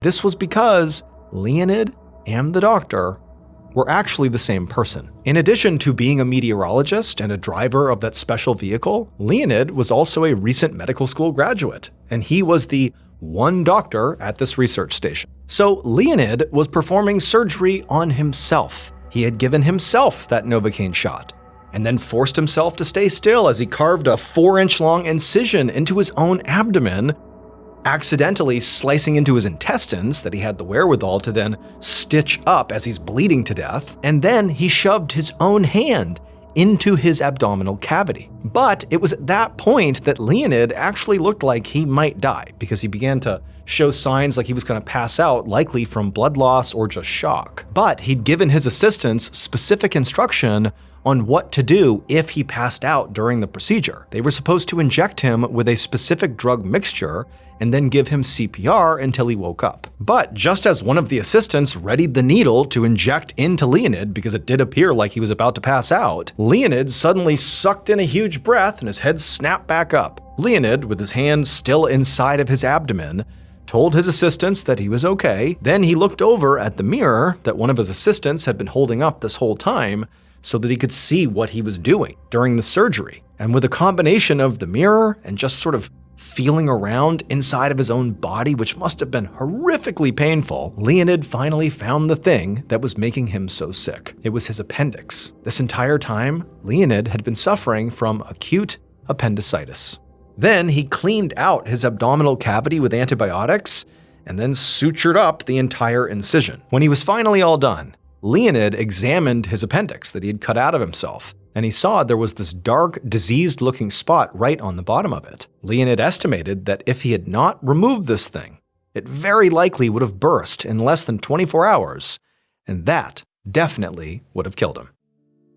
This was because Leonid and the doctor were actually the same person. In addition to being a meteorologist and a driver of that special vehicle, Leonid was also a recent medical school graduate, and he was the one doctor at this research station. So Leonid was performing surgery on himself. He had given himself that Novocaine shot, and then forced himself to stay still as he carved a 4-inch long incision into his own abdomen, accidentally slicing into his intestines that he had the wherewithal to then stitch up as he's bleeding to death, and then he shoved his own hand into his abdominal cavity. But it was at that point that Leonid actually looked like he might die, because he began to show signs like he was going to pass out, likely from blood loss or just shock. But he'd given his assistants specific instruction on what to do if he passed out during the procedure. They were supposed to inject him with a specific drug mixture and then give him CPR until he woke up. But just as one of the assistants readied the needle to inject into Leonid because it did appear like he was about to pass out, Leonid suddenly sucked in a huge breath and his head snapped back up. Leonid, with his hand still inside of his abdomen, told his assistants that he was okay. Then he looked over at the mirror that one of his assistants had been holding up this whole time so that he could see what he was doing during the surgery. And with a combination of the mirror and just sort of feeling around inside of his own body, which must have been horrifically painful, Leonid finally found the thing that was making him so sick. It was his appendix. This entire time, Leonid had been suffering from acute appendicitis. Then he cleaned out his abdominal cavity with antibiotics and then sutured up the entire incision. When he was finally all done, Leonid examined his appendix that he had cut out of himself, and he saw there was this dark, diseased-looking spot right on the bottom of it. Leonid estimated that if he had not removed this thing, it very likely would have burst in less than 24 hours, and that definitely would have killed him.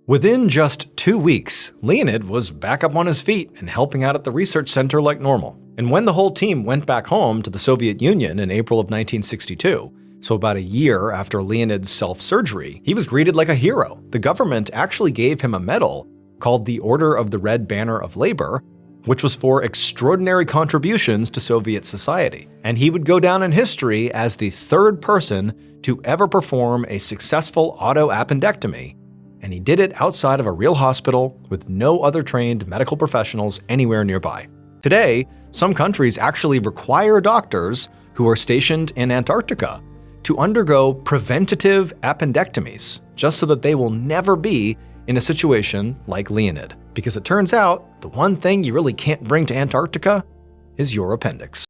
Within just 2 weeks, Leonid was back up on his feet and helping out at the research center like normal. And when the whole team went back home to the Soviet Union in April of 1962, so about a year after Leonid's self-surgery, he was greeted like a hero. The government actually gave him a medal called the Order of the Red Banner of Labor, which was for extraordinary contributions to Soviet society. And he would go down in history as the third person to ever perform a successful auto-appendectomy, and he did it outside of a real hospital with no other trained medical professionals anywhere nearby. Today, some countries actually require doctors who are stationed in Antarctica to undergo preventative appendectomies, just so that they will never be in a situation like Leonid. Because it turns out, the one thing you really can't bring to Antarctica is your appendix.